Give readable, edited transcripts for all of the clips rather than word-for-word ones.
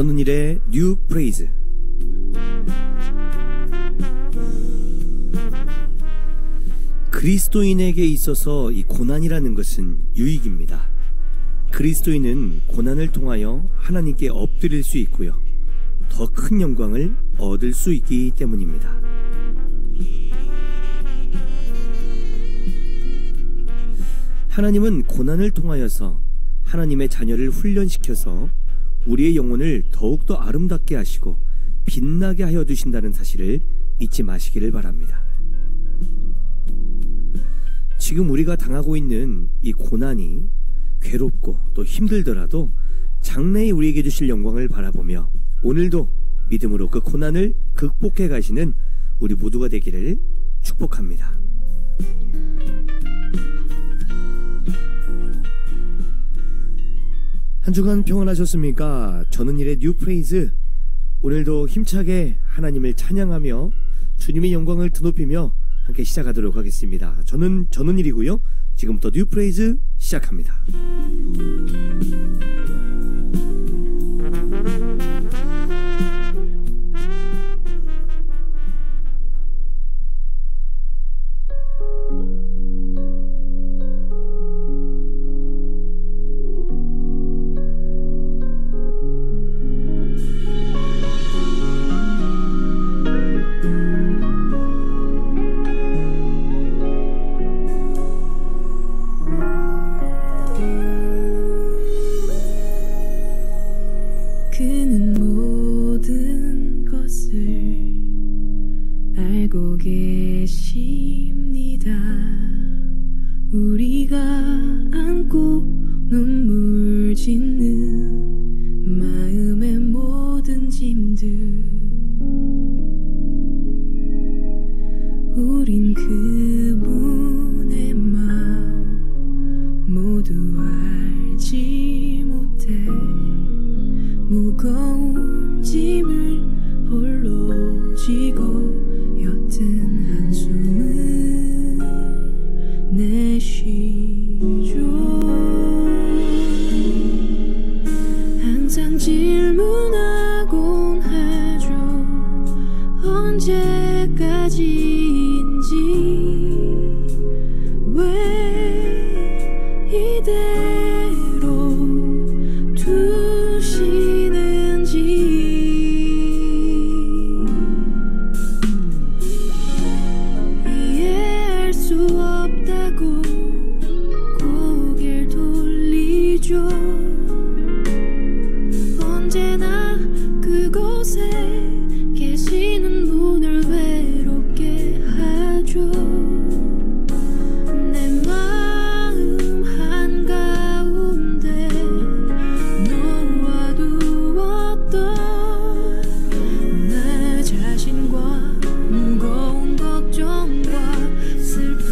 전은일의 뉴 프레이즈. 그리스도인에게 있어서 이 고난이라는 것은 유익입니다. 그리스도인은 고난을 통하여 하나님께 엎드릴 수 있고요, 더 큰 영광을 얻을 수 있기 때문입니다. 하나님은 고난을 통하여서 하나님의 자녀를 훈련시켜서 우리의 영혼을 더욱더 아름답게 하시고 빛나게 하여 두신다는 사실을 잊지 마시기를 바랍니다. 지금 우리가 당하고 있는 이 고난이 괴롭고 또 힘들더라도 장래에 우리에게 주실 영광을 바라보며 오늘도 믿음으로 그 고난을 극복해 가시는 우리 모두가 되기를 축복합니다. 한 주간 평안하셨습니까? 전은일의 뉴 프레이즈, 오늘도 힘차게 하나님을 찬양하며 주님의 영광을 드높이며 함께 시작하도록 하겠습니다. 저는 전은일이고요. 지금부터 뉴 프레이즈 시작합니다. 그는 모든 것을 알고 계십니다. 우리가 안고 눈물 짓는 마음의 모든 짐들, 우린 그분의 마음 모두 알지 못해 무거운 짐을 홀로 지고 옅은 한숨을 내쉬죠. 항상 질문하곤 하죠. 언제까지인지, 왜 이대로 이해할 수 없다고 고개를 돌리죠. 언제나 그곳에 계시는 분을 외롭게 하죠. 내 마음 한가운데 놓아두었던 나 자신과 무거운 걱정과 슬픔,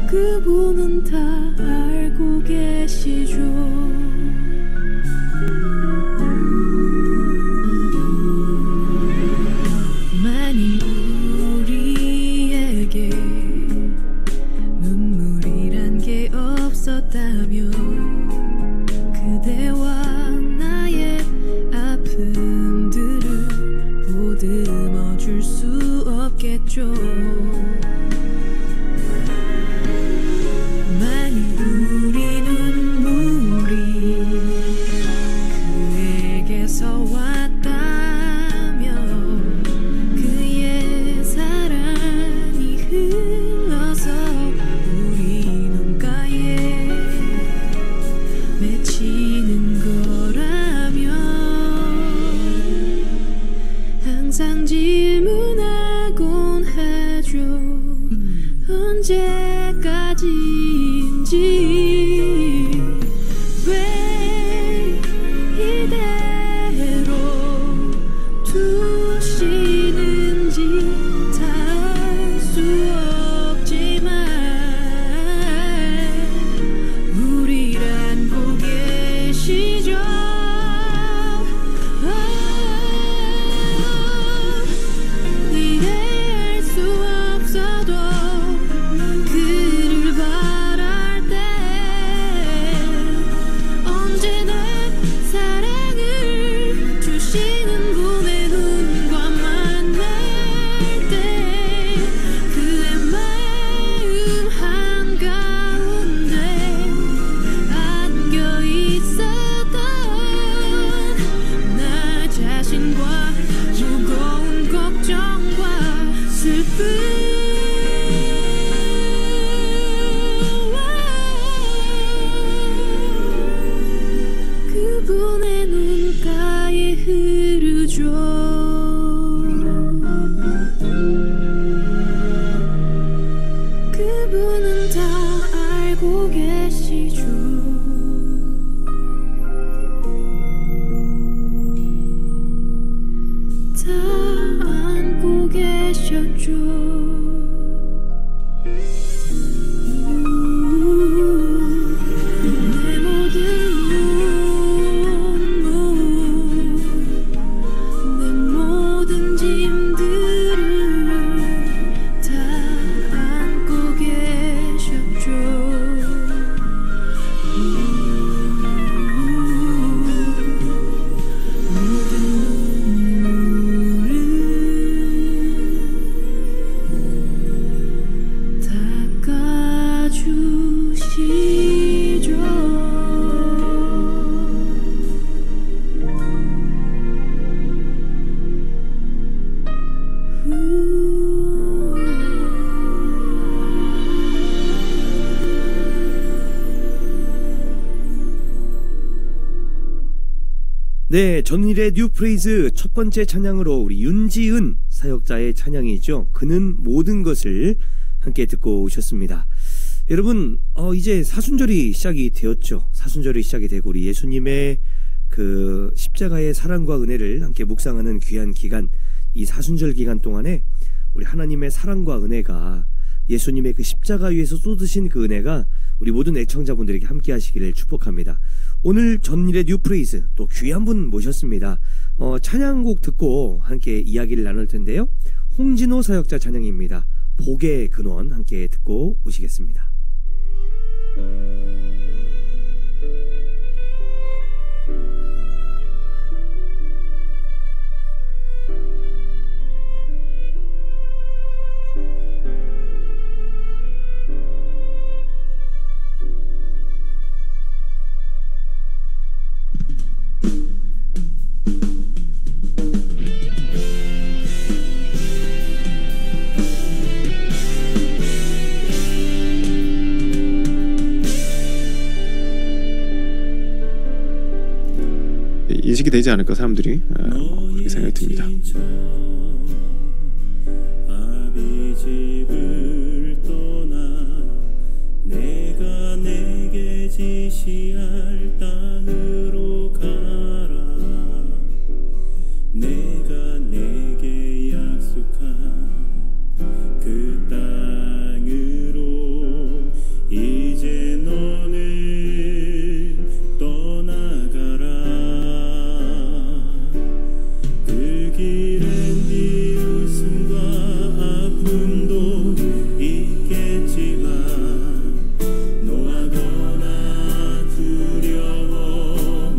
그분은 다 알고 계시죠. 만일 우리에게 눈물이란 게 없었다면 그대와 나의 아픔들을 보듬어 줄 수 없겠죠. 만일 우리 눈물이 그에게서 왔다면 그의 사랑이 흘러서 우리 눈가에 맺히는 거라면 항상 질문하곤 하죠. 그분은 다 알고 계시죠. 다 안고 계셨죠. 내 모든 눈물, 내 모든 짐들을 다 안고 계셨죠. 모든 눈물을 닦아주시죠. 네, 전일의 뉴프레이즈 첫 번째 찬양으로 우리 윤지은 사역자의 찬양이죠. 그는 모든 것을 함께 듣고 오셨습니다. 여러분, 이제 사순절이 시작이 되었죠. 사순절이 시작이 되고 우리 예수님의 그 십자가의 사랑과 은혜를 함께 묵상하는 귀한 기간, 이 사순절 기간 동안에 우리 하나님의 사랑과 은혜가, 예수님의 그 십자가 위에서 쏟으신 그 은혜가 우리 모든 애청자분들에게 함께 하시기를 축복합니다. 오늘 전일의 뉴프레이즈 또 귀한 분 모셨습니다. 찬양곡 듣고 함께 이야기를 나눌 텐데요. 홍진호 사역자 찬양입니다. 복의 근원 함께 듣고 오시겠습니다. 인식이 되지 않을까 사람들이 그렇게 생각이 듭니다. 아비 집을 떠나 내가 내게 지시할 땅으로 가라. 내가 내게 약속한 그 땅으로 이제 너는 떠나가라. 그 길엔 네 웃음과 아픔도 있겠지만 노하거나 두려워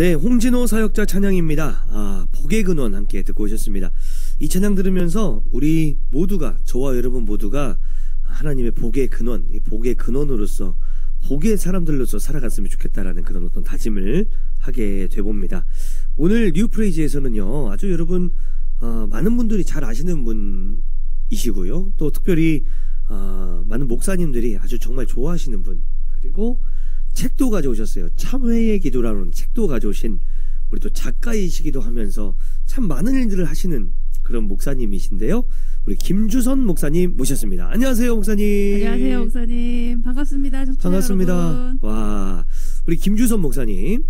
네, 홍진호 사역자 찬양입니다. 복의 근원 함께 듣고 오셨습니다. 이 찬양 들으면서 우리 모두가, 저와 여러분 모두가 하나님의 복의 근원, 이 복의 근원으로서 복의 사람들로서 살아갔으면 좋겠다라는 그런 어떤 다짐을 하게 돼봅니다. 오늘 뉴프레이즈에서는요, 아주 여러분 많은 분들이 잘 아시는 분이시고요, 또 특별히 많은 목사님들이 아주 정말 좋아하시는 분, 그리고 책도 가져오셨어요. 참회의 기도라는 책도 가져오신 우리 또 작가이시기도 하면서 참 많은 일들을 하시는 그런 목사님이신데요. 우리 김주선 목사님 모셨습니다. 안녕하세요, 목사님. 안녕하세요, 목사님. 반갑습니다. 반갑습니다. 여러분. 와, 우리 김주선 목사님,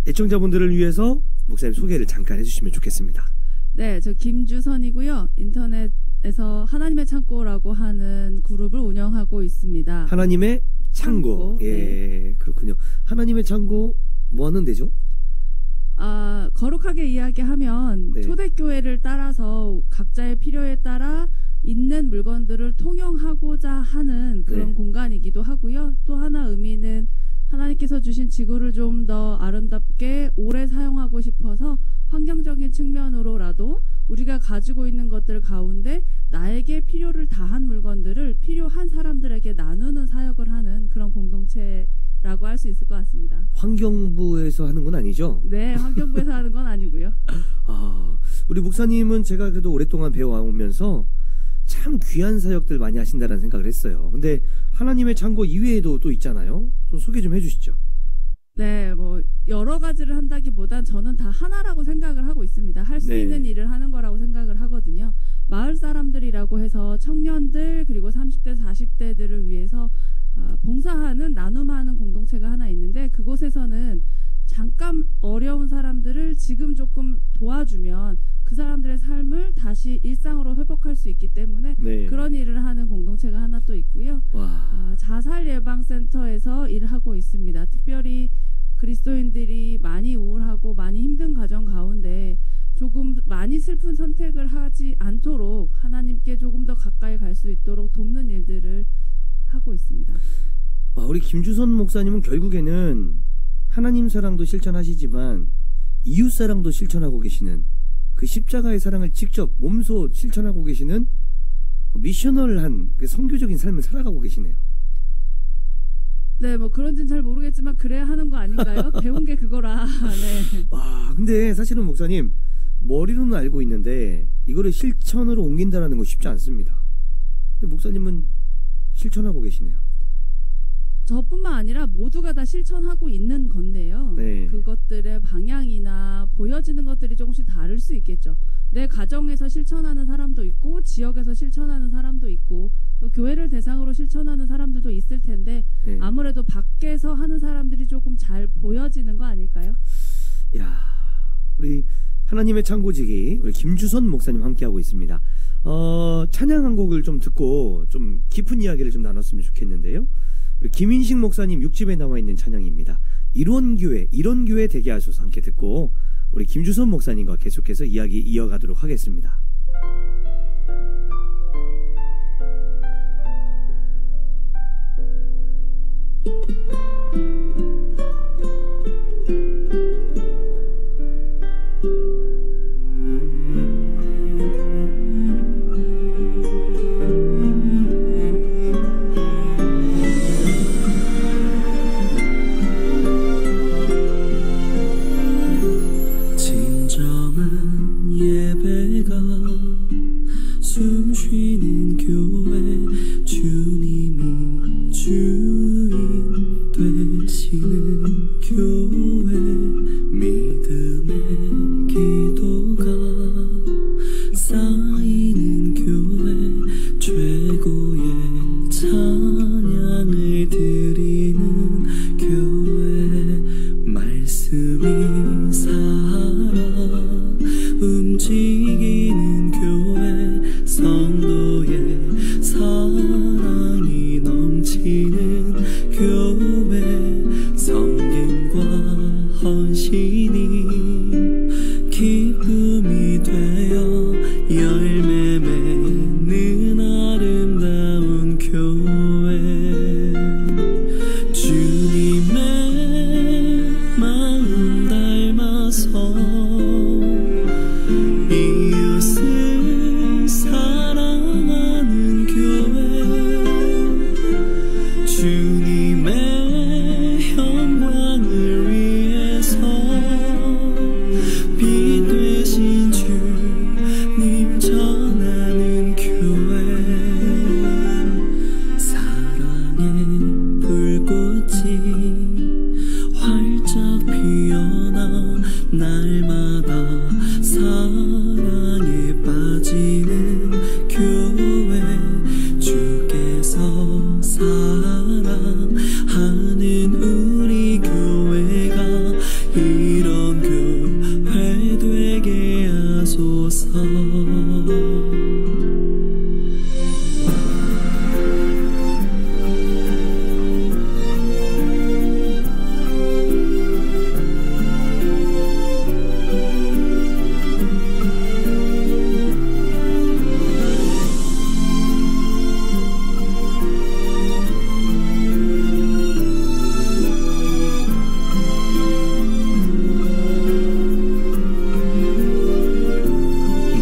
애청자분들을 위해서 목사님 소개를 잠깐 해주시면 좋겠습니다. 네, 저 김주선이고요. 인터넷에서 하나님의 창고라고 하는 그룹을 운영하고 있습니다. 하나님의 창고. 예, 네. 그렇군요. 하나님의 창고 뭐 하는 데죠? 거룩하게 이야기하면 네. 초대교회를 따라서 각자의 필요에 따라 있는 물건들을 통용하고자 하는 그런 네. 공간이기도 하고요. 또 하나 의미는 하나님께서 주신 지구를 좀 더 아름답게 오래 사용하고 싶어서 환경적인 측면으로라도 우리가 가지고 있는 것들 가운데 나에게 필요를 다한 물건들을 필요한 사람들에게 나누는 사역을 하는 그런 공동체라고 할 수 있을 것 같습니다. 환경부에서 하는 건 아니죠? 네, 환경부에서 하는 건 아니고요. 우리 목사님은 제가 그래도 오랫동안 배워오면서 참 귀한 사역들 많이 하신다는 생각을 했어요. 근데 하나님의 창고 이외에도 또 있잖아요. 좀 소개 좀 해주시죠. 네, 뭐 여러 가지를 한다기보단 저는 다 하나라고 생각을 하고 있습니다. 할 수 네. 있는 일을 하는 거라고 생각을 하거든요. 마을 사람들이라고 해서 청년들 그리고 30대, 40대들을 위해서 봉사하는 나눔하는 공동체가 하나 있는데 그곳에서는 잠깐 어려운 사람들을 지금 조금 도와주면 그 사람들의 삶을 다시 일상으로 회복할 수 있기 때문에 네. 그런 일을 하는 공동체가 하나 또 있고요. 와. 자살 예방센터에서 일을 하고 있습니다. 특별히 그리스도인들이 많이 우울하고 많이 힘든 가정 가운데 조금 많이 슬픈 선택을 하지 않도록 하나님께 조금 더 가까이 갈 수 있도록 돕는 일들을 하고 있습니다. 우리 김주선 목사님은 결국에는 하나님 사랑도 실천하시지만 이웃 사랑도 실천하고 계시는, 그 십자가의 사랑을 직접 몸소 실천하고 계시는 미셔널한 그 선교적인 삶을 살아가고 계시네요. 네, 뭐 그런지는 잘 모르겠지만 그래야 하는 거 아닌가요? 배운 게 그거라. 네. 근데 사실은 목사님, 머리로는 알고 있는데 이거를 실천으로 옮긴다라는 건 쉽지 않습니다. 근데 목사님은 실천하고 계시네요. 저뿐만 아니라 모두가 다 실천하고 있는 건데요. 네. 그것들의 방향이나 보여지는 것들이 조금씩 다를 수 있겠죠. 내 가정에서 실천하는 사람도 있고 지역에서 실천하는 사람도 있고 또 교회를 대상으로 실천하는 사람들도 있을 텐데 네. 아무래도 밖에서 하는 사람들이 조금 잘 보여지는 거 아닐까요? 야, 우리 하나님의 창고지기 우리 김주선 목사님 함께하고 있습니다. 찬양 한 곡을 좀 듣고 좀 깊은 이야기를 좀 나눴으면 좋겠는데요. 우리 김인식 목사님 6집에 나와 있는 찬양입니다. 이런 교회 되게 하소서 함께 듣고 우리 김주선 목사님과 계속해서 이야기 이어가도록 하겠습니다. 진정한 예배가 숨쉬는 교회, 주님이 주인 되시는 교회, 믿음의 기도가 쌓이는 교회, 최고의 찬양을 드리는 교회, 말씀이 살아 움직이는 교회, 성도의 사랑이 넘치는 교회, 성김과 헌신이 기쁨이 되어 열매 맺는 아름다운 교회, 주님의 마음 닮아 교회 주께서 사랑하는 우리 교회가 이런 교회 되게 하소서.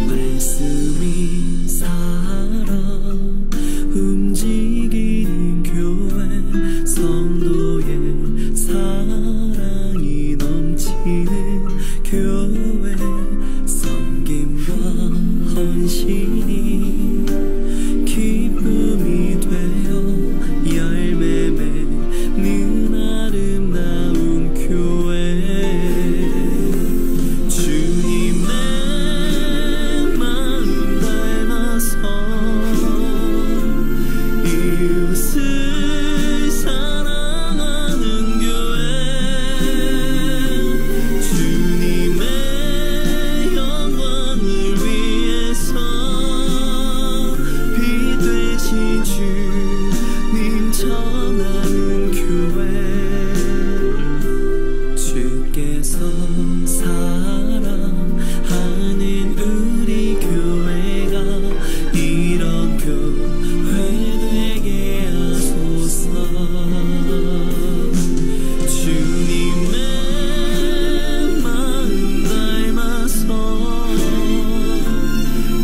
말씀이 살아 움직이는 교회 성도의 사랑이 넘치는 교회 섬김과 헌신이 기쁨이 되어 열매 맺는 아름다운 교회 주님의 마음 닮아서 이웃을 사랑하는 교회 주님의 영광을 위해서 빛 되신 주님 전하는 교회 주께서 사랑하는 우리 교회가 이런 교회 되게 하소서. 주님의 마음 닮아서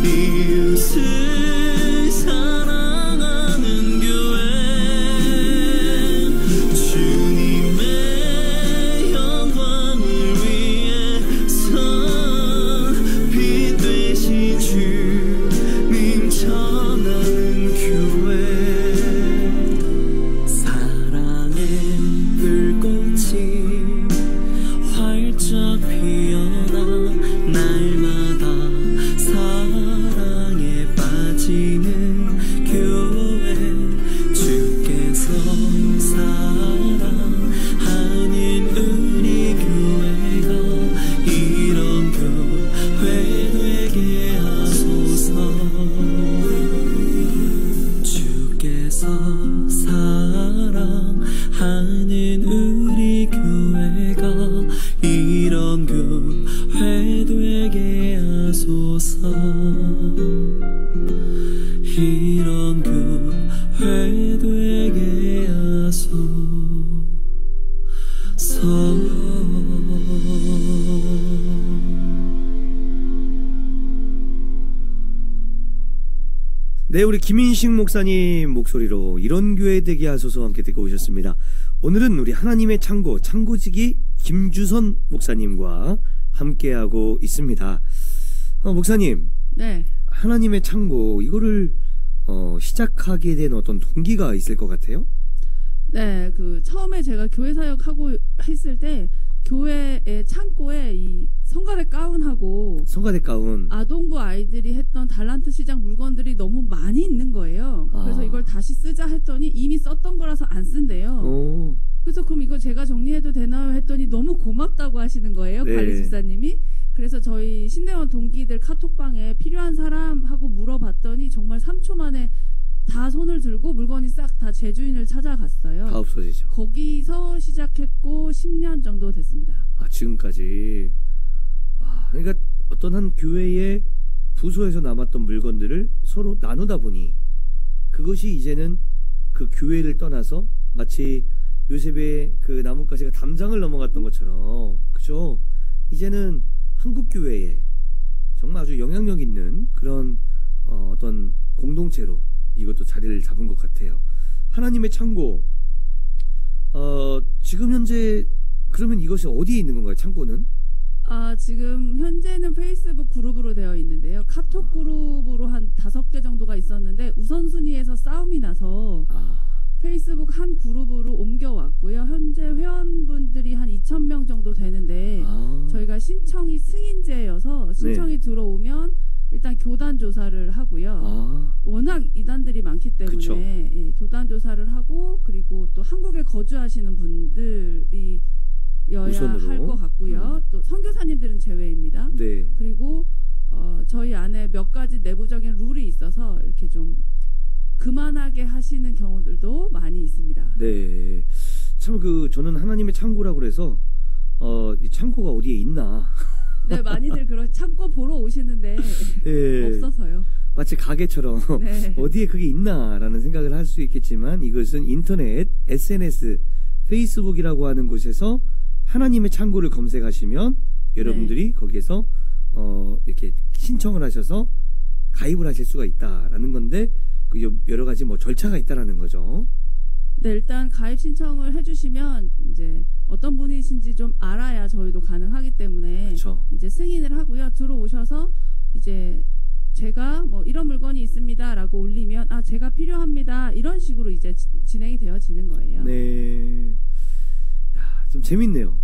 이웃을 사랑하는 교회 주님의 영광을 위해서 빛 되신 주님 전하는 교회 사랑의 불꽃이 활짝 피어나 날마다 사랑에 빠지는 교회 주께서 사랑하는 우리 교회가 이런 교회 되게 하소서. 주께서 사랑하는 우리 교회가 이런 교회 되게 하소서. 이런 교회 되게 하소서. 네, 우리 김인식 목사님 목소리로 이런 교회 되게 하소서 함께 듣고 오셨습니다. 오늘은 우리 하나님의 창고, 창고지기 김주선 목사님과 함께하고 있습니다. 목사님, 네. 하나님의 창고, 이거를 시작하게 된 어떤 동기가 있을 것 같아요? 네, 그 처음에 제가 교회 사역하고 했을 때 교회의 창고에 이 성가대 가운하고 성가대 가운. 아동부 아이들이 했던 달란트 시장 물건들이 너무 많이 있는 거예요. 그래서 이걸 다시 쓰자 했더니 이미 썼던 거라서 안 쓴대요. 오. 그래서 그럼 이거 제가 정리해도 되나요? 했더니 너무 고맙다고 하시는 거예요. 네. 관리 집사님이. 그래서 저희 신대원 동기들 카톡방에 필요한 사람 하고 물어봤더니 정말 3초 만에 다 손을 들고 물건이 싹 다 제 주인을 찾아갔어요. 다 없어지죠. 거기서 시작했고 10년 정도 됐습니다. 아, 지금까지. 그러니까 어떤 한 교회의 부서에서 남았던 물건들을 서로 나누다 보니 그것이 이제는 그 교회를 떠나서 마치 요셉의 그 나뭇가지가 담장을 넘어갔던 것처럼, 그죠? 이제는 한국 교회에 정말 아주 영향력 있는 그런 어떤 공동체로 이것도 자리를 잡은 것 같아요. 하나님의 창고. 지금 현재 그러면 이것이 어디에 있는 건가요? 창고는? 지금 현재는 페이스북 그룹으로 되어 있는데요. 카톡 그룹으로 한 5개 정도가 있었는데 우선순위에서 싸움이 나서 페이스북 한 그룹으로 옮겨왔고요. 현재 회원분들이 한 2,000명 정도 되는데 저희가 신청이 승인제여서 신청이 들어오면 일단 교단 조사를 하고요. 아, 워낙 이단들이 많기 때문에 그쵸. 예, 교단 조사를 하고 그리고 또 한국에 거주하시는 분들이 여야 우선으로. 할 것 같고요. 또 선교사님들은 제외입니다. 네. 그리고 저희 안에 몇 가지 내부적인 룰이 있어서 이렇게 좀 그만하게 하시는 경우들도 많이 있습니다. 네. 참 저는 하나님의 창고라고 그래서 이 창고가 어디에 있나. 네, 많이들 그런 창고 보러 오시는데 예. 없어서요. 마치 가게처럼 네. 어디에 그게 있나라는 생각을 할 수 있겠지만 이것은 인터넷, SNS, 페이스북이라고 하는 곳에서 하나님의 창고를 검색하시면 여러분들이 거기에서 이렇게 신청을 하셔서 가입을 하실 수가 있다라는 건데 여러 가지 뭐 절차가 있다라는 거죠. 네, 일단 가입 신청을 해주시면 이제 어떤 분이신지 좀 알아야 저희도 가능하기 때문에 그렇죠. 이제 승인을 하고요. 들어오셔서 이제 제가 뭐 이런 물건이 있습니다라고 올리면 아 제가 필요합니다 이런 식으로 이제 진행이 되어지는 거예요. 네. 야, 좀 재밌네요.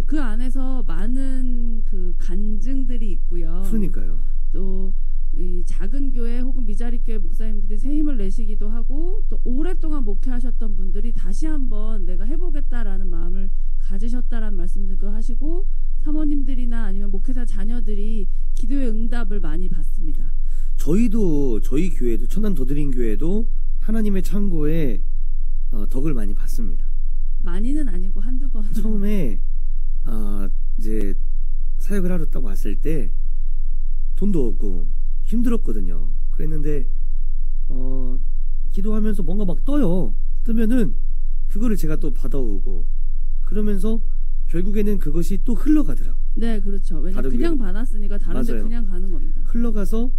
그 안에서 많은 그 간증들이 있고요. 그러니까요. 또 이 작은 교회 혹은 미자리 교회 목사님들이 새 힘을 내시기도 하고 또 오랫동안 목회하셨던 분들이 다시 한번 내가 해보겠다라는 마음을 가지셨다라는 말씀들도 하시고 사모님들이나 아니면 목회자 자녀들이 기도의 응답을 많이 받습니다. 저희 교회도 천안 더드림 교회도 하나님의 창고에 덕을 많이 받습니다. 많이는 아니고 한두 번. 처음에 이제 사역을 하러 딱 왔을 때 돈도 없고 힘들었거든요. 그랬는데 기도하면서 뭔가 막 뜨면은 그거를 제가 또 받아오고 그러면서 결국에는 그것이 또 흘러가더라고요. 네, 그렇죠. 왜냐면 그냥 받았으니까 다른 데 맞아요. 그냥 가는 겁니다. 흘러가서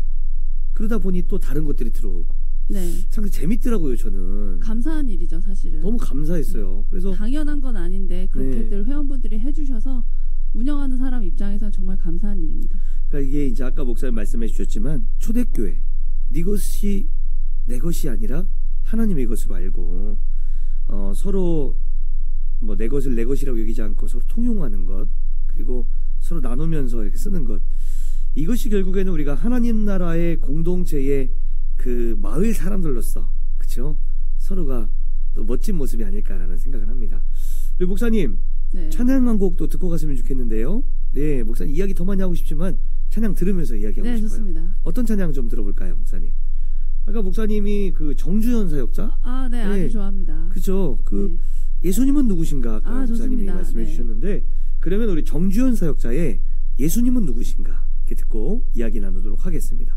그러다 보니 또 다른 것들이 들어오고 네. 참 재밌더라고요. 저는 감사한 일이죠, 사실은. 너무 감사했어요. 그래서 당연한 건 아닌데 그렇게들 회원분들이 해주셔서 운영하는 사람 입장에서는 정말 감사한 일입니다. 그러니까 이게 이제 아까 목사님 말씀해 주셨지만 초대교회 네 것이 내 것이 아니라 하나님의 것으로 알고 서로 뭐 내 것을 내 것이라고 여기지 않고 서로 통용하는 것 그리고 서로 나누면서 이렇게 쓰는 것 이것이 결국에는 우리가 하나님 나라의 공동체의 그 마을 사람들로서 그렇죠? 서로가 또 멋진 모습이 아닐까라는 생각을 합니다. 우리 목사님 네. 찬양 한 곡도 듣고 갔으면 좋겠는데요. 네, 목사님 이야기 더 많이 하고 싶지만 찬양 들으면서 이야기하고 네, 싶어요. 좋습니다. 어떤 찬양 좀 들어볼까요, 목사님? 아까 목사님이 그 정주현 사역자? 네, 아주 좋아합니다. 그죠? 네. 예수님은 누구신가? 아까 목사님이 좋습니다. 말씀해 네. 주셨는데 그러면 우리 정주현 사역자의 예수님은 누구신가? 이렇게 듣고 이야기 나누도록 하겠습니다.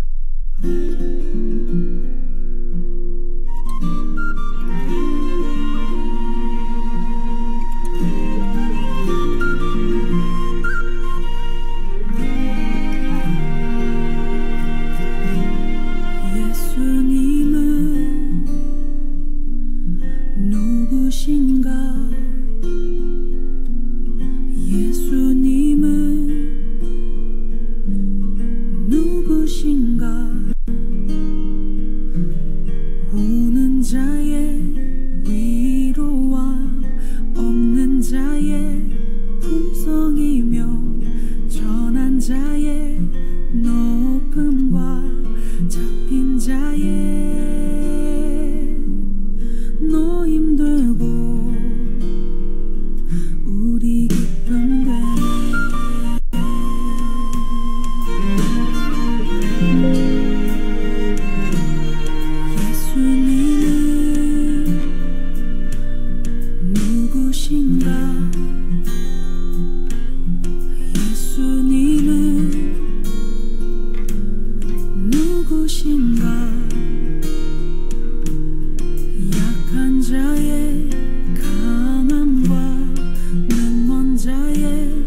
예수님은 누구신가? 예수님은 누구신가? 오는 자의 위로와 없는 자의 풍성이며 전한 자의 높음과 잡힌 자의 노임되고 우리 기쁨 되네. 예수님은 누구신가? 예수님은 누구신가? 약한 자의 강함과 눈먼 자의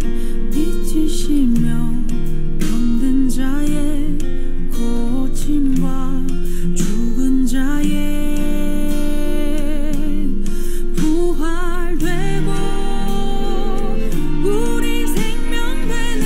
빛이시며 병든 자의 고침과 죽은 자의 부활되고 우리 생명 되네.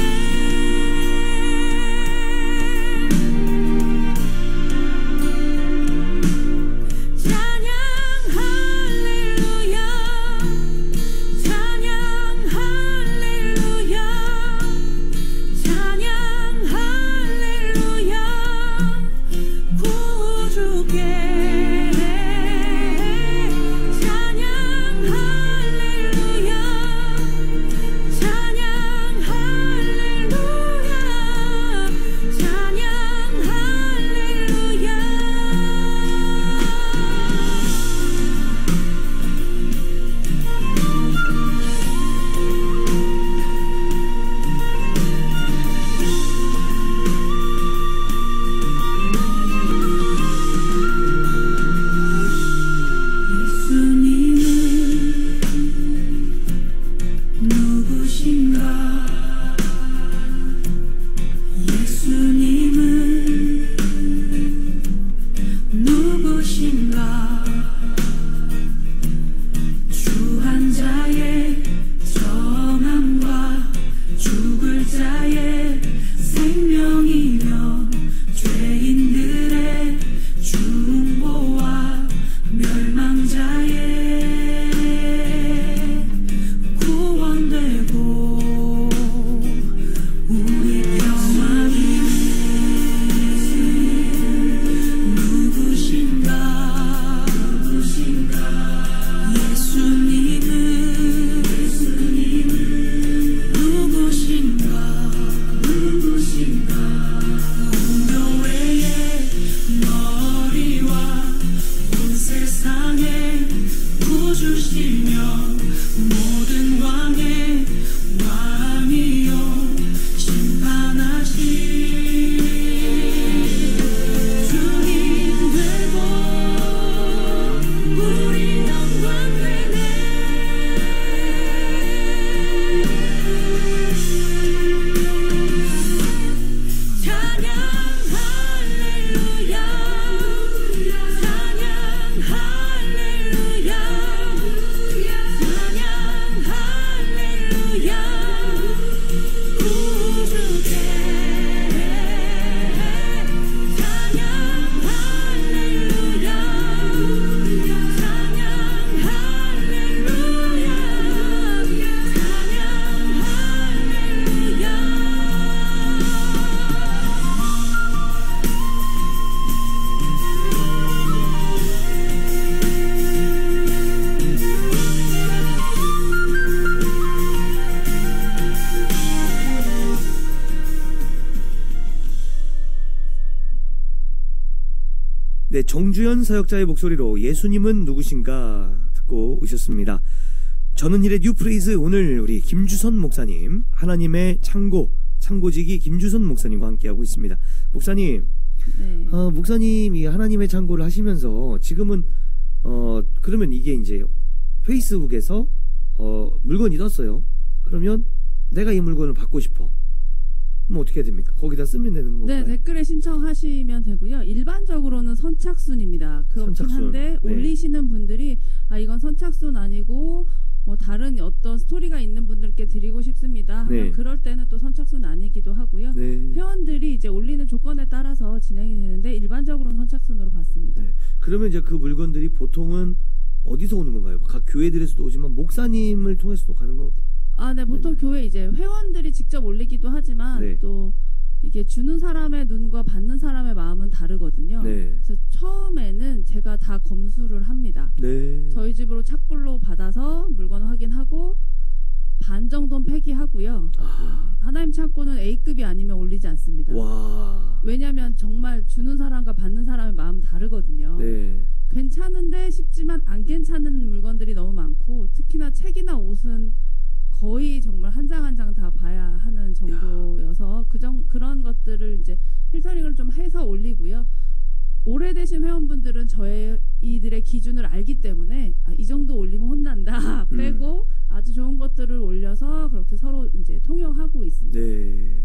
모든 왕의 왕이요 심판하신 주님 되고 우리 영광 되네. 찬양 할렐루야 찬양 할렐루야 찬양 할렐루야 구주께 찬양 할렐루야 찬양 할렐루야 네, 정주현 사역자의 목소리로 예수님은 누구신가 듣고 오셨습니다. 저는 이래 뉴프레이즈 오늘 우리 김주선 목사님, 하나님의 창고지기 김주선 목사님과 함께하고 있습니다. 목사님, 네. 목사님이 하나님의 창고를 하시면서 지금은 그러면 이게 이제 페이스북에서 물건이 떴어요. 그러면 내가 이 물건을 받고 싶어. 그럼 어떻게 해야 됩니까? 거기다 쓰면 되는 건가요? 네, 댓글에 신청하시면 되고요. 일반적으로는 선착순입니다. 그렇긴 선착순. 한데 네. 올리시는 분들이 이건 선착순 아니고 뭐 다른 어떤 스토리가 있는 분들께 드리고 싶습니다 하면 네. 그럴 때는 또 선착순 아니기도 하고요. 네. 회원들이 이제 올리는 조건에 따라서 진행이 되는데 일반적으로는 선착순으로 받습니다. 네. 그러면 이제 그 물건들이 보통은 어디서 오는 건가요? 각 교회들에서도 오지만 목사님을 통해서도 가는 거? 네, 보통 네. 교회 이제 회원들이 직접 올리기도 하지만 네. 또 이게 주는 사람의 눈과 받는 사람의 마음은 다르거든요. 네. 그래서 처음에는 제가 다 검수를 합니다. 네. 저희 집으로 착불로 받아서 물건 확인하고 반 정도는 폐기하고요. 하나님 창고는 A급이 아니면 올리지 않습니다. 와. 왜냐하면 정말 주는 사람과 받는 사람의 마음 다르거든요. 네. 괜찮은데 싶지만 안 괜찮은 물건들이 너무 많고 특히나 책이나 옷은 거의 정말 한 장 한 장 다 봐야 하는 정도여서 그런 것들을 이제 필터링을 좀 해서 올리고요. 오래되신 회원분들은 이들의 기준을 알기 때문에 이 정도 올리면 혼난다 빼고 아주 좋은 것들을 올려서 그렇게 서로 이제 통용하고 있습니다. 네.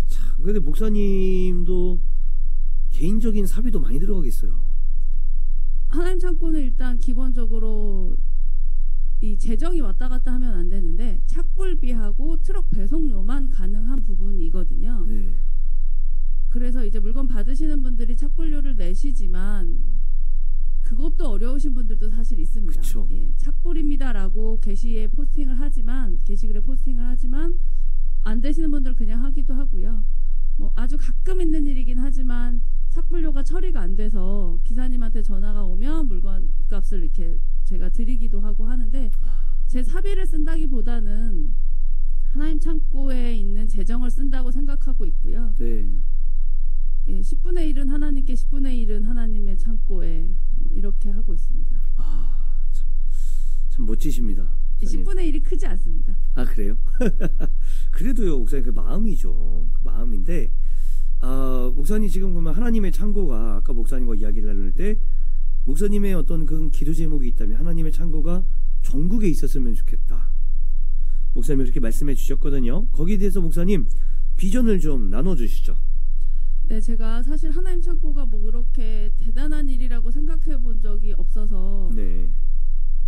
참, 근데 목사님도 개인적인 사비도 많이 들어가겠어요. 하나님 창고는 일단 기본적으로 이 재정이 왔다 갔다 하면 안 되는데 착불비하고 트럭 배송료만 가능한 부분이거든요. 네. 그래서 이제 물건 받으시는 분들이 착불료를 내시지만 그것도 어려우신 분들도 사실 있습니다. 그쵸. 예, 착불입니다라고 게시글에 포스팅을 하지만 안 되시는 분들은 그냥 하기도 하고요. 뭐 아주 가끔 있는 일이긴 하지만 착불료가 처리가 안 돼서 기사님한테 전화가 오면 물건 값을 이렇게 제가 드리기도 하고 하는데 제 사비를 쓴다기보다는 하나님 창고에 있는 재정을 쓴다고 생각하고 있고요. 네. 예, 10분의 1은 하나님께 10분의 1은 하나님의 창고에 뭐 이렇게 하고 있습니다. 참 멋지십니다. 목사님. 10분의 1이 크지 않습니다. 아, 그래요? 그래도요, 목사님, 그 마음이죠. 그 마음인데, 목사님 지금 그러면 하나님의 창고가, 아까 목사님과 이야기를 나눌 때, 목사님의 어떤 그 기도 제목이 있다면, 하나님의 창고가 전국에 있었으면 좋겠다. 목사님이 그렇게 말씀해 주셨거든요. 거기에 대해서 목사님, 비전을 좀 나눠주시죠. 네, 제가 사실 하나님 창고가 뭐 그렇게 대단한 일이라고 생각해 본 적이 없어서, 네.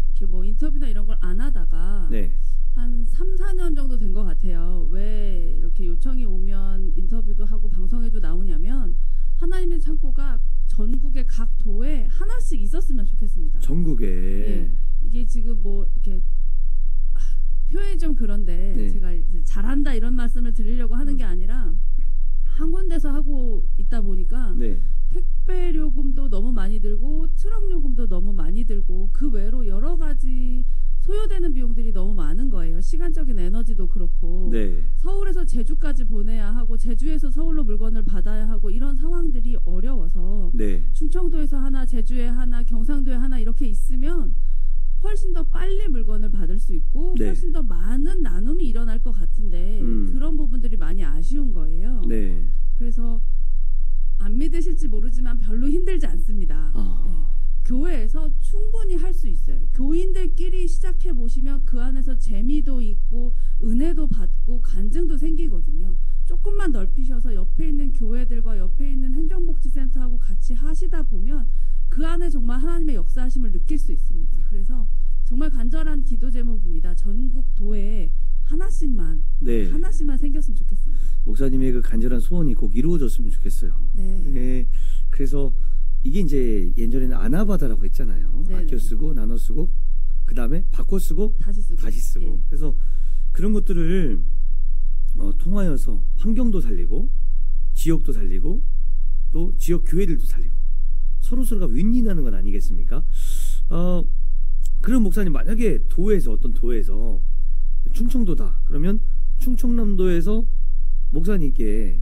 이렇게 뭐 인터뷰나 이런 걸 안 하다가, 네. 한 3, 4년 정도 된 것 같아요. 왜 이렇게 요청이 오면 인터뷰도 하고 방송에도 나오냐면 하나님의 창고가 전국의 각 도에 하나씩 있었으면 좋겠습니다. 전국에. 예, 이게 지금 뭐 이렇게 표현이 좀 그런데 네. 제가 이제 잘한다 이런 말씀을 드리려고 하는 게 아니라 한 군데서 하고 있다 보니까 네. 택배 요금도 너무 많이 들고 트럭 요금도 너무 많이 들고 그 외로 여러 가지 소요되는 비용들이 너무 많은 거예요. 시간적인 에너지도 그렇고 네. 서울에서 제주까지 보내야 하고 제주에서 서울로 물건을 받아야 하고 이런 상황들이 어려워서 네. 충청도에서 하나, 제주에 하나, 경상도에 하나 이렇게 있으면 훨씬 더 빨리 물건을 받을 수 있고 네. 훨씬 더 많은 나눔이 일어날 것 같은데 그런 부분들이 많이 아쉬운 거예요. 네. 그래서 안 믿으실지 모르지만 별로 힘들지 않습니다. 네. 교회에서 충분히 할 수 있어요. 교인들끼리 시작해 보시면 그 안에서 재미도 있고 은혜도 받고 간증도 생기거든요. 조금만 넓히셔서 옆에 있는 교회들과 옆에 있는 행정복지센터하고 같이 하시다 보면 그 안에 정말 하나님의 역사하심을 느낄 수 있습니다. 그래서 정말 간절한 기도 제목입니다. 전국 도에 하나씩만 네. 하나씩만 생겼으면 좋겠습니다. 목사님의 그 간절한 소원이 꼭 이루어졌으면 좋겠어요. 네. 네. 그래서 이게 이제 예전에는 아나바다라고 했잖아요. 네네. 아껴 쓰고 나눠 쓰고 그 다음에 바꿔 쓰고 다시 쓰고. 예. 그래서 그런 것들을 통하여서 환경도 살리고 지역도 살리고 또 지역 교회들도 살리고 서로가 윈윈하는 건 아니겠습니까? 그럼 목사님 만약에 어떤 도에서 충청도다 그러면 충청남도에서 목사님께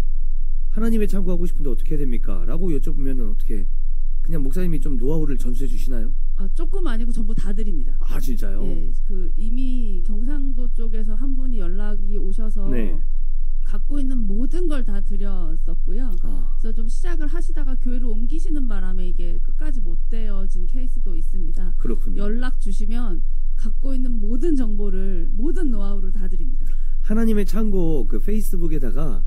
하나님의 창구하고 싶은데 어떻게 해야 됩니까? 라고 여쭤보면 어떻게 그냥 목사님이 좀 노하우를 전수해 주시나요? 조금 아니고 전부 다 드립니다. 아 진짜요? 예, 그 이미 경상도 쪽에서 한 분이 연락이 오셔서 네. 갖고 있는 모든 걸 다 드렸었고요. 그래서 좀 시작을 하시다가 교회로 옮기시는 바람에 이게 끝까지 못 되어진 케이스도 있습니다. 그렇군요. 연락 주시면 갖고 있는 모든 정보를 모든 노하우를 다 드립니다. 하나님의 창고 그 페이스북에다가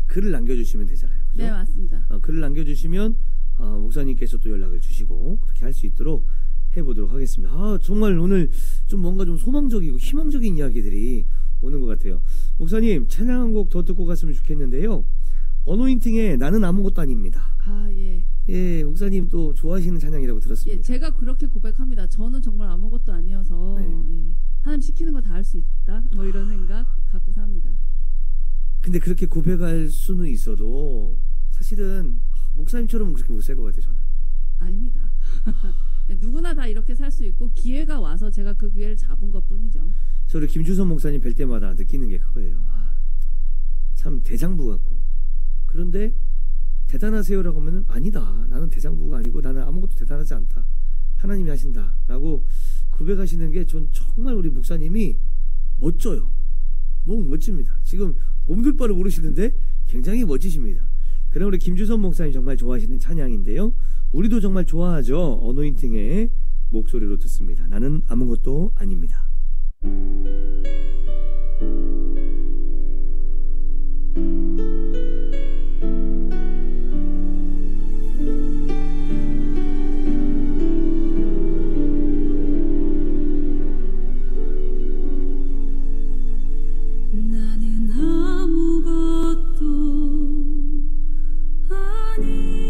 글을 남겨주시면 되잖아요. 그죠? 네, 맞습니다. 글을 남겨주시면 목사님께서 또 연락을 주시고 그렇게 할 수 있도록 해보도록 하겠습니다. 정말 오늘 좀 뭔가 좀 소망적이고 희망적인 이야기들이 오는 것 같아요. 목사님 찬양 한 곡 더 듣고 갔으면 좋겠는데요. 어노인팅의 나는 아무것도 아닙니다. 예. 예, 목사님 또 좋아하시는 찬양이라고 들었습니다. 예, 제가 그렇게 고백합니다. 저는 정말 아무것도 아니어서 네. 예, 하나님 시키는 거 다 할 수 있다. 뭐 이런 생각 갖고 삽니다. 근데 그렇게 고백할 수는 있어도 사실은 목사님처럼 그렇게 못 살 것 같아요. 저는. 아닙니다. 누구나 다 이렇게 살 수 있고 기회가 와서 제가 그 기회를 잡은 것뿐이죠. 저 우리 김주선 목사님 뵐 때마다 느끼는 게 그거예요. 참 대장부 같고 그런데 대단하세요라고 하면은 아니다. 나는 대장부가 아니고 나는 아무것도 대단하지 않다. 하나님이 하신다 라고 고백하시는 게 전 정말 우리 목사님이 멋져요. 너무 멋집니다. 지금 몸둘 바를 모르시는데 굉장히 멋지십니다. 그럼 우리 김주선 목사님 정말 좋아하시는 찬양인데요. 우리도 정말 좋아하죠. 어노인팅의 목소리로 듣습니다. 나는 아무것도 아닙니다. 나는 아무것도 아닙니다.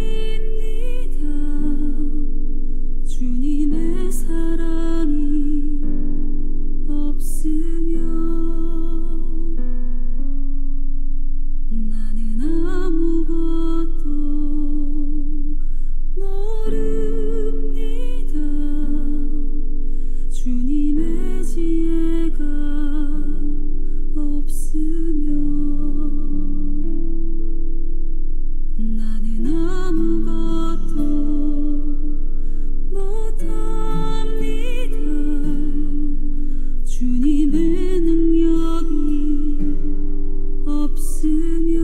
주님의 사랑이 없으면 나는 아무것도 모릅니다. 주님의 지혜가 없으면 나는 아무것도 못합니다. 주님의 능력이 없으면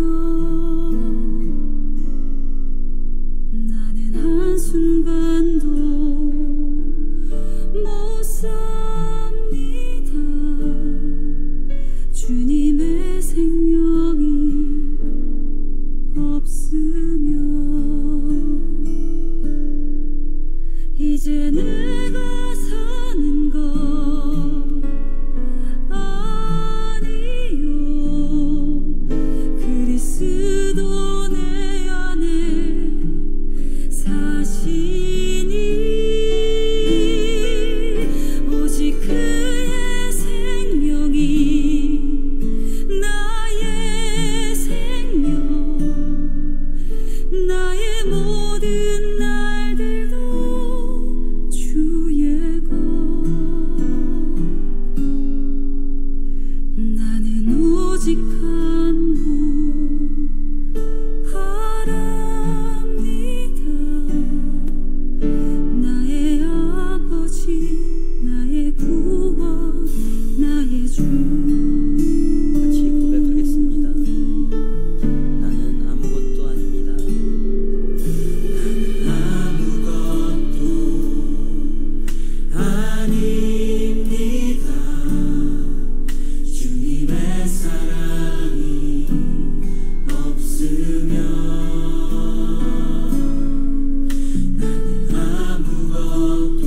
나는 한순간도 못 삽니다. 주님의 생명이 없으면 이제 내가 사는 것 아니요. 그리스도 내 안에 사시니 오직 그의 생명이 나의 생명 나의 모든 날들도 주의 것 나는 오직 한 분 바랍니다. 주 같이 고백하겠습니다. 나는 아무것도 아닙니다. 아무것도 아닙니다. 주님의 사랑이 없으면 나는 아무것도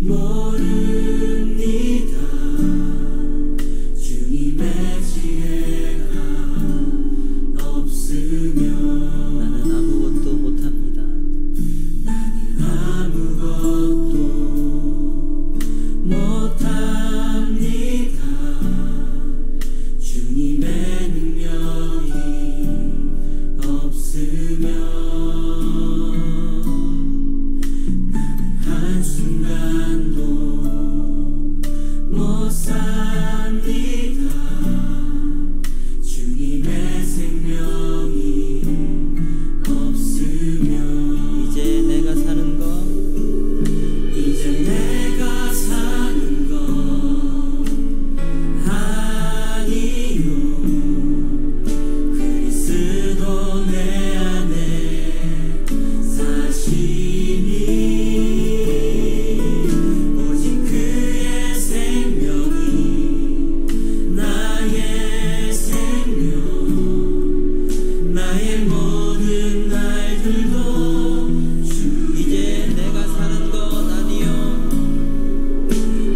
모릅니다. 주님의 지혜가 없으면 나는 아무것도 못합니다. 아무것도 못합니다. 주님의 능력이 없으면 나는 한순간도 못 삽니다. 주님의 생명이 없으면 이제 내가 사는 것 이제 내가 사는 것 아니요. 그리스도 내 안에 사시니 오직 그의 생명이 나의 생명 나의 모든 날들도 주 이제 내가 사는 것 아니요.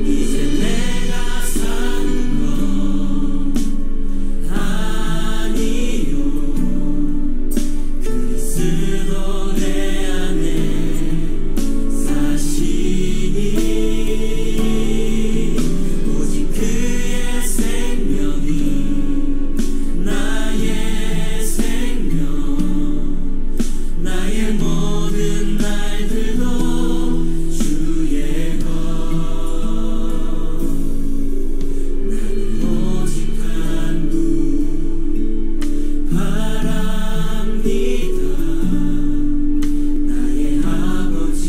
이제 내가 사는 것 아니요. 그리스도 내 안에 사시니 오직 그의 생명이 나의 생명 나의 모든 날들도 주의 것 나는 오직 한 분 바랍니다. 나의 아버지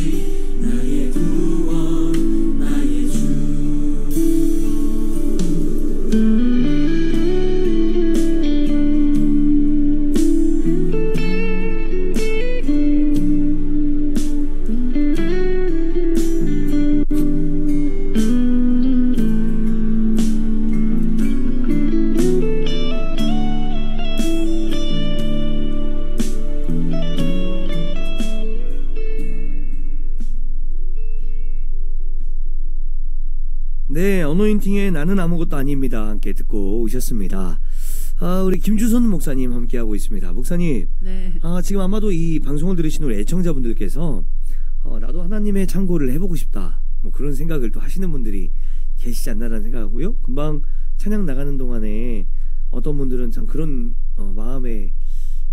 나의 구원 나의 주 네, 어노인팅의 나는 아무것도 아닙니다. 함께 듣고 오셨습니다. 우리 김주선 목사님 함께하고 있습니다. 목사님, 네. 지금 아마도 이 방송을 들으시는 우리 애청자분들께서 나도 하나님의 창고를 해보고 싶다. 뭐 그런 생각을 또 하시는 분들이 계시지 않나라는 생각하고요. 금방 찬양 나가는 동안에 어떤 분들은 참 그런 마음의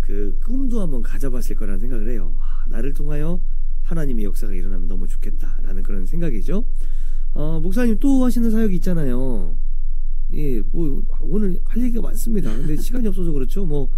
그 꿈도 한번 가져봤을 거라는 생각을 해요. 나를 통하여 하나님의 역사가 일어나면 너무 좋겠다라는 그런 생각이죠. 목사님 또 하시는 사역이 있잖아요. 예, 뭐 오늘 할 얘기가 많습니다. 근데 시간이 없어서 그렇죠. 뭐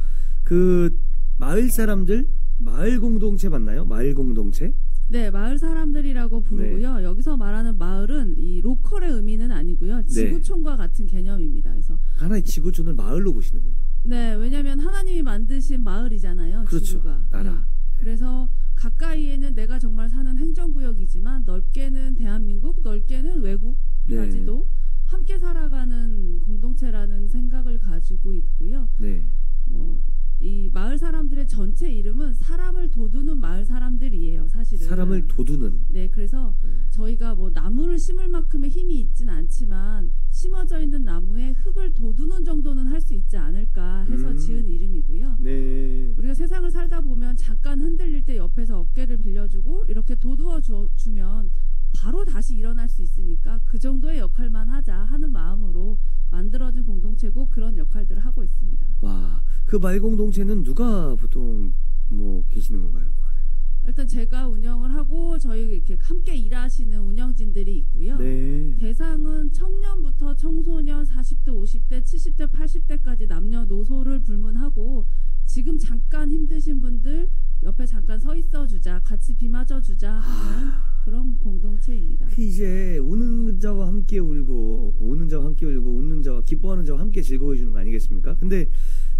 그 마을 사람들 마을 공동체 맞나요? 마을 공동체? 네, 마을 사람들이라고 부르고요. 여기서 말하는 마을은 이 로컬의 의미는 아니고요. 지구촌과 같은 개념입니다. 그래서 하나의 지구촌을 마을로 보시는군요. 네, 왜냐하면 하나님이 만드신 마을이잖아요. 그렇죠. 지구가. 나라. 네. 그래서 가까이에는 내가 정말 사는 행정구역이지만 넓게는 대한민국, 넓게는 외국까지도 함께 살아가는 공동체라는 생각을 가지고 있고요. 네. 뭐 이 마을 사람들의 전체 이름은 사람을 돋우는 마을 사람들이에요. 사실은. 사람을 돋우는. 네, 그래서 저희가 뭐 나무를 심을 만큼의 힘이 있진 않지만 심어져 있는 나무에 흙을 돋우는 정도는 할 수 있지 않을까 해서 지은 이름이고요. 네. 우리가 세상을 살다 보면 잠깐 흔들릴 때 옆에서 어깨를 빌려주고 이렇게 도두어 주면 바로 다시 일어날 수 있으니까 그 정도의 역할만 하자 하는 마음으로 만들어진 공동체고 그런 역할들을 하고 있습니다. 와, 그 마을 공동체는 누가 보통 뭐 계시는 건가요? 그 안에는? 일단 제가 운영을 하고 저희 이렇게 함께 일하시는 운영진들이 있고요. 네. 대상은 청년부터 청소년, 40대, 50대, 70대, 80대까지 남녀노소를 불문하고 지금 잠깐 힘드신 분들 옆에 잠깐 서 있어 주자, 같이 비 맞아 주자 하는 그런 공동체입니다. 이제 우는 자와 함께 울고 우는 자와 함께 울고 웃는 자와 기뻐하는 자와 함께 즐거워해 주는 거 아니겠습니까? 근데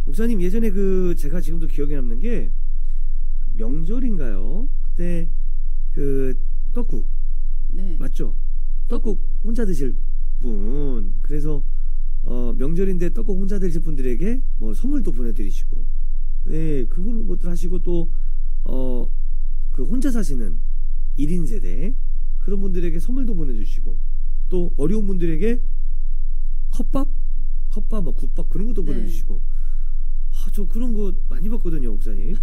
목사님 예전에 그 제가 지금도 기억에 남는 게 명절인가요? 그때 그 떡국 네. 맞죠? 떡국 혼자 드실 분. 그래서 명절인데 떡국 혼자 드실 분들에게 뭐 선물도 보내드리시고, 네, 그런 것들 하시고 또 그 혼자 사시는 1인 세대 그런 분들에게 선물도 보내주시고, 또 어려운 분들에게 컵밥, 뭐 국밥 그런 것도 네. 보내주시고, 저 그런 거 많이 봤거든요, 목사님.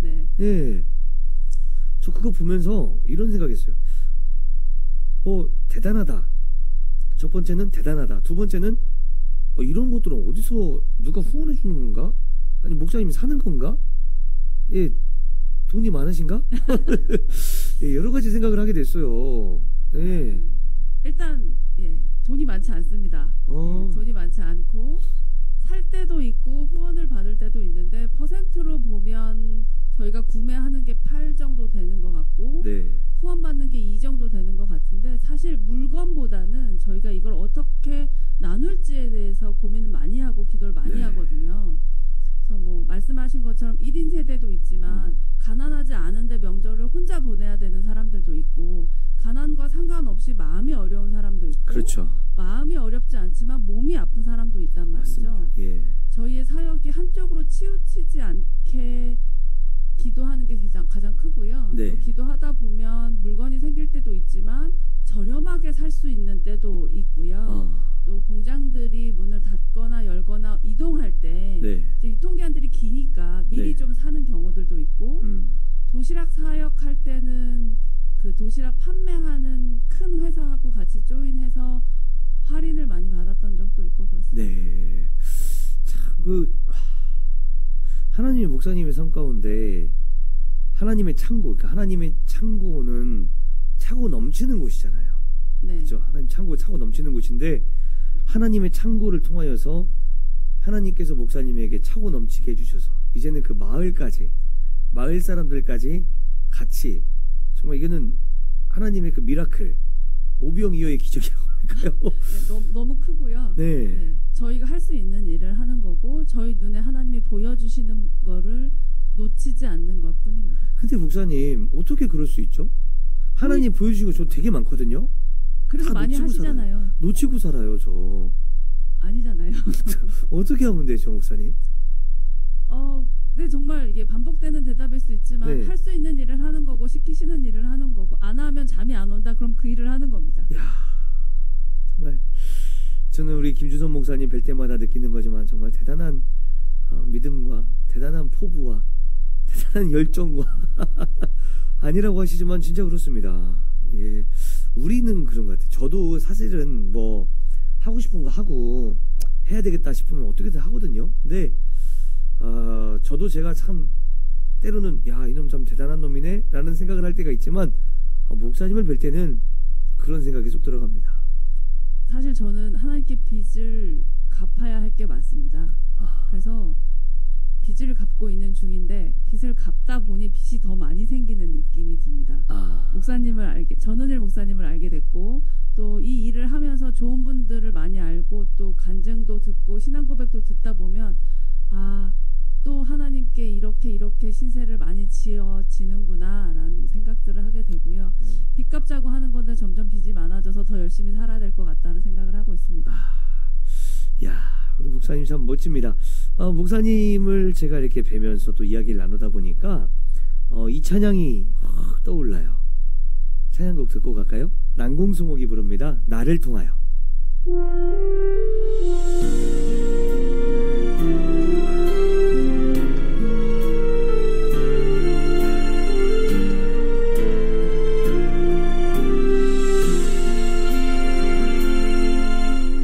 네. 네, 저 그거 보면서 이런 생각했어요. 뭐 대단하다. 첫 번째는 대단하다. 두 번째는 이런 것들은 어디서 누가 후원해 주는 건가? 아니 목사님이 사는 건가? 예, 돈이 많으신가? 예, 여러 가지 생각을 하게 됐어요. 예. 일단 돈이 많지 않습니다. 예, 돈이 많지 않고 살 때도 있고 후원을 받을 때도 있는데 퍼센트로 보면 저희가 구매하는 게 8 정도 되는 것 같고 네. 후원 받는 게 2 정도 되는 것 같은데, 사실 물건보다는 저희가 이걸 어떻게 나눌지에 대해서 고민을 많이 하고 기도를 많이 네. 하거든요. 그래서 뭐 말씀하신 것처럼 1인 세대도 있지만 가난하지 않은데 명절을 혼자 보내야 되는 사람들도 있고, 가난과 상관없이 마음이 어려운 사람도 있고, 그렇죠. 마음이 어렵지 않지만 몸이 아픈 사람도 있단 말이죠. 맞습니다. 예. 저희의 사역이 한쪽으로 치우치지 않게 기도하는 게 가장 크고요. 네. 또 기도하다 보면 물건이 생길 때도 있지만 저렴하게 살 수 있는 때도 있고요. 또 공장들이 문을 닫거나 열거나 이동할 때 네. 이제 유통기한들이 기니까 미리 네. 좀 사는 경우들도 있고, 도시락 사역할 때는 그 도시락 판매하는 큰 회사하고 같이 조인해서 할인을 많이 받았던 적도 있고 그렇습니다. 네. 참 하나님의 목사님의 삶 가운데 하나님의 창고, 그러니까 하나님의 창고는 차고 넘치는 곳이잖아요. 네. 그렇죠. 하나님 창고 차고 넘치는 곳인데, 하나님의 창고를 통하여서 하나님께서 목사님에게 차고 넘치게 해주셔서 이제는 그 마을까지, 마을 사람들까지 같이, 정말 이거는 하나님의 그 미라클, 오병이어의 기적이라고 할까요? 네, 너무 크고요. 네. 네, 저희가 할 수 있는 일을 하는 거고, 저희 눈에 하나님이 보여주시는 거를 놓치지 않는 것뿐입니다. 근데 목사님 어떻게 그럴 수 있죠? 하나님 보여주신 거 저 되게 많거든요. 그래서 다 많이 놓치고 하시잖아요. 살아요. 놓치고 살아요, 저. 아니잖아요. 어떻게 하면 되죠, 목사님? 네, 정말 이게 반복되는 대답일 수 있지만 네. 할 수 있는 일을 하는 거고 시키시는 일을 하는 거고, 안 하면 잠이 안 온다 그럼 그 일을 하는 겁니다. 야, 정말 저는 우리 김주선 목사님 뵐 때마다 느끼는 거지만 정말 대단한 믿음과 대단한 포부와 대단한 열정과 아니라고 하시지만 진짜 그렇습니다. 예, 우리는 그런 것 같아요. 저도 사실은 뭐 하고 싶은 거 하고 해야 되겠다 싶으면 어떻게든 하거든요. 근데 저도 제가 참 때로는 야, 이놈 참 대단한 놈이네 라는 생각을 할 때가 있지만, 목사님을 뵐 때는 그런 생각이 쏙 들어갑니다. 사실 저는 하나님께 빚을 갚아야 할 게 많습니다. 그래서 빚을 갚고 있는 중인데, 빚을 갚다 보니 빚이 더 많이 생기는 느낌이 듭니다. 전은일 목사님을 알게 됐고, 또 이 일을 하면서 좋은 분들을 많이 알고 또 간증도 듣고 신앙 고백도 듣다 보면, 또 하나님께 이렇게 신세를 많이 지어지는구나 라는 생각들을 하게 되고요. 빚 갚자고 하는 건데 점점 빚이 많아져서 더 열심히 살아야 될 것 같다는 생각을 하고 있습니다. 야, 우리 목사님 참 멋집니다. 목사님을 제가 이렇게 뵈면서 또 이야기를 나누다 보니까 이 찬양이 확 떠올라요. 찬양곡 듣고 갈까요? 난공성옥이 부릅니다. 나를 통하여.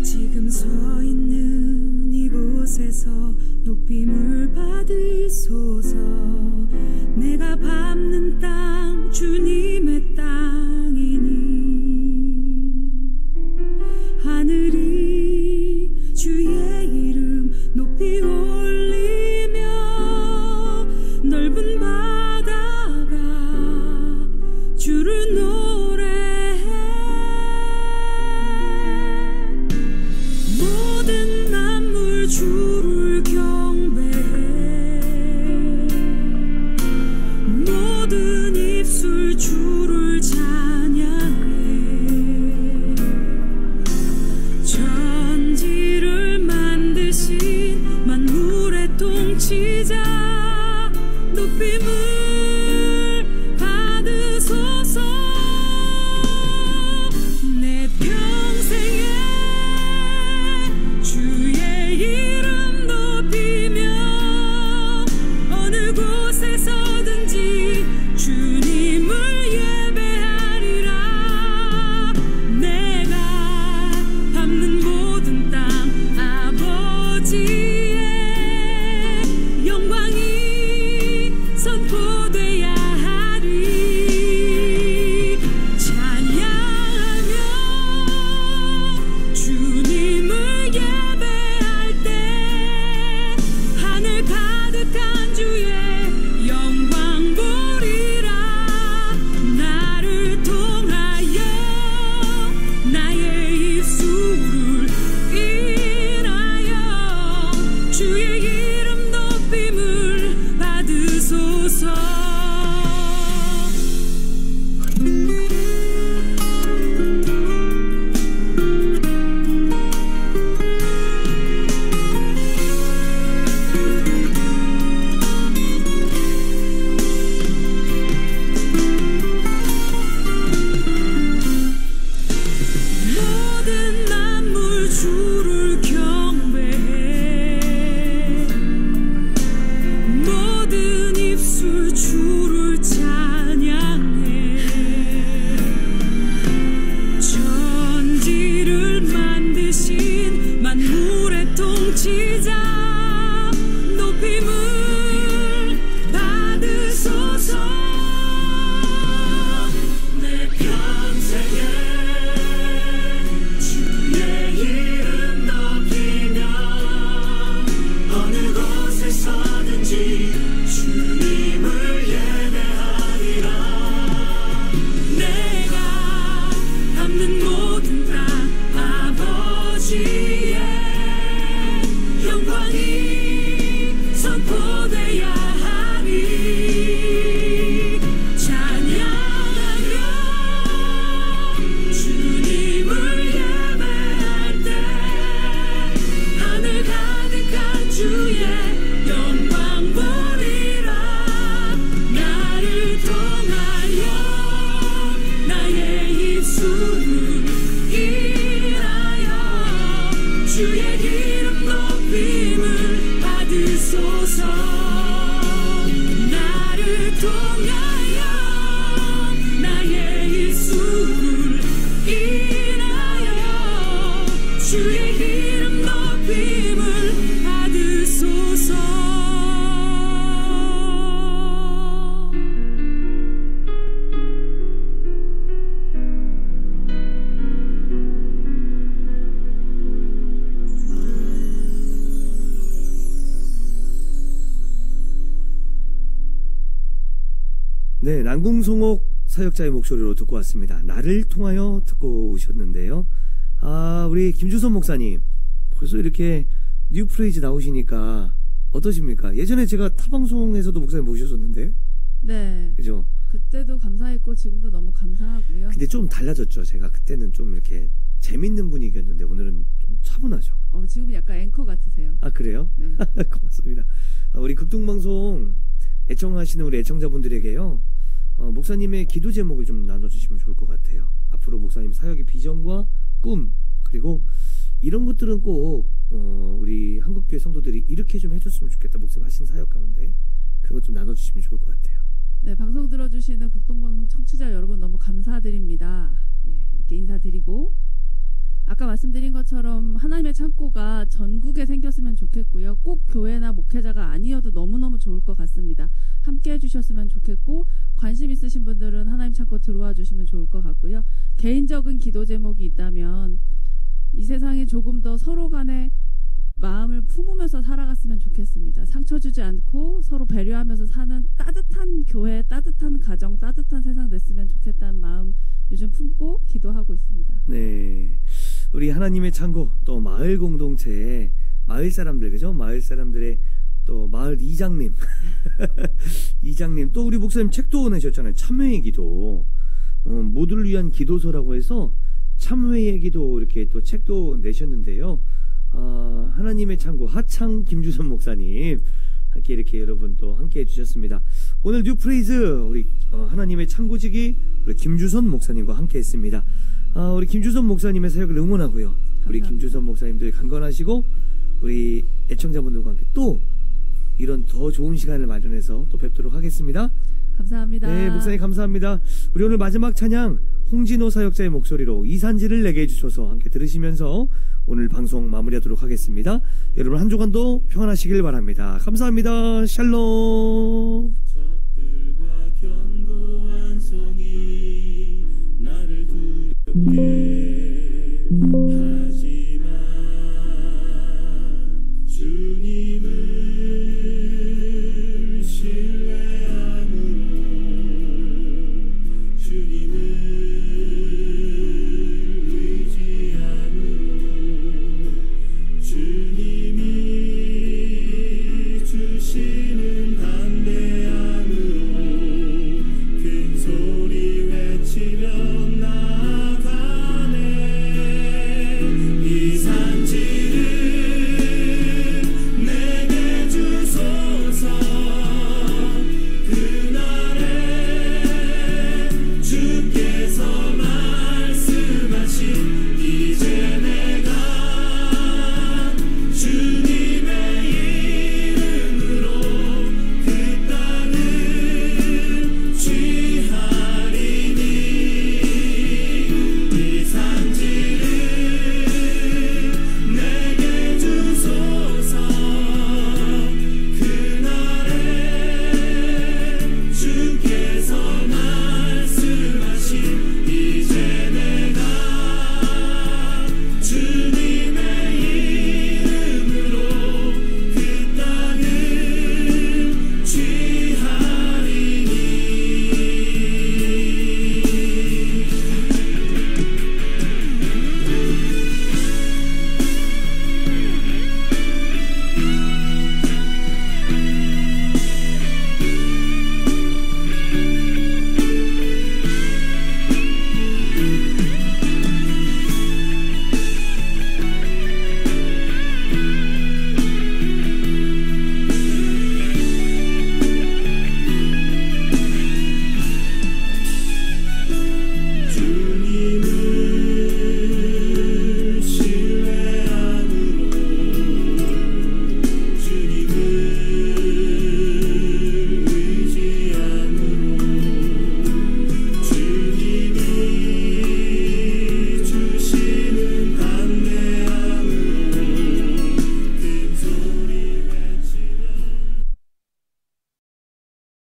지금 서 있는 이곳에서 높임을 받으소서. 내가 밟는 땅 주님의 땅이니 하늘이 주의 만물 주를 찬양해 천지를 만드신 만물의 통치자 높임을 받으소서 내 평생에 주의 이름 높이며 어느 곳에서든지 주님을 예배하리라 내가 밟는 모든 땅 아버지의 영광이 선포돼야 하리 찬양하며 주님을 예배할 때 하늘 가득한 주의 영광 보리라 나를 통하여 나의 입술을 인하여 주의 이름 높임을 받으소서 모든 만물 주를 경배해 모든 입술 주를 찬양해 천지를 만드신 만물의 통치자 높임을 받으소서 내 평생에 주의 이름 높이며 어느 곳에서든지 주님을 예배하리라 내가 밟는 모든 땅 아버지의 영광이 선포돼야 하리 찬양하며 주님을 예배할 때 하늘 가득한 주의 영광 보리라 나를 통하여 나의 입술을 인하여 주의 이름 높임을 받으소서 나를 통하여 나의 입술을 인하여 주의 이름 높임을 받으소서 네, 난궁송옥 사역자의 목소리로 듣고 왔습니다. 나를 통하여 듣고 오셨는데요. 우리 김주선 목사님 벌써 이렇게 뉴프레이즈 나오시니까 어떠십니까? 예전에 제가 타방송에서도 목사님 모셨었는데 네. 그죠? 그때도 감사했고 지금도 너무 감사하고요. 근데 좀 달라졌죠. 제가 그때는 좀 이렇게 재밌는 분위기였는데 오늘은 좀 차분하죠. 지금 약간 앵커 같으세요. 아 그래요? 네. 고맙습니다. 우리 극동방송 애청하시는 우리 애청자분들에게요. 목사님의 기도 제목을 좀 나눠주시면 좋을 것 같아요. 앞으로 목사님 사역의 비전과 꿈 그리고 이런 것들은 꼭 우리 한국교회 성도들이 이렇게 좀 해줬으면 좋겠다. 목사님 하신 사역 가운데 그런 것 좀 나눠주시면 좋을 것 같아요. 네, 방송 들어주시는 극동방송 청취자 여러분 너무 감사드립니다. 이렇게 인사드리고 아까 말씀드린 것처럼 하나님의 창고가 전국에 생겼으면 좋겠고요. 꼭 교회나 목회자가 아니어도 너무너무 좋을 것 같습니다. 함께 해주셨으면 좋겠고 관심 있으신 분들은 하나님 창고 들어와 주시면 좋을 것 같고요. 개인적인 기도 제목이 있다면 이 세상에 조금 더 서로 간에 마음을 품으면서 살아갔으면 좋겠습니다. 상처 주지 않고 서로 배려하면서 사는 따뜻한 교회, 따뜻한 가정, 따뜻한 세상 됐으면 좋겠다는 마음 요즘 품고 기도하고 있습니다. 네, 우리 하나님의 창고 또 마을 공동체에 마을 사람들 그죠? 마을 사람들의 또 마을 이장님, 이장님, 또 우리 목사님 책도 내셨잖아요. 참회의 기도, 모두를 위한 기도서라고 해서 참회의 기도 이렇게 또 책도 내셨는데요. 하나님의 창고 하창 김주선 목사님 함께 이렇게 여러분 또 함께 해주셨습니다. 오늘 뉴프레이즈 우리 하나님의 창고지기 우리 김주선 목사님과 함께 했습니다. 우리 김주선 목사님의 사역을 응원하고요. 우리 감사합니다. 김주선 목사님들 강건하시고 우리 애청자분들과 함께 또 이런 더 좋은 시간을 마련해서 또 뵙도록 하겠습니다. 감사합니다. 네, 목사님 감사합니다. 우리 오늘 마지막 찬양 홍진호 사역자의 목소리로 이산지를 내게 해주셔서 함께 들으시면서 오늘 방송 마무리하도록 하겠습니다. 여러분 한 주간도 평안하시길 바랍니다. 감사합니다. 샬롬. 적들과 견고한 성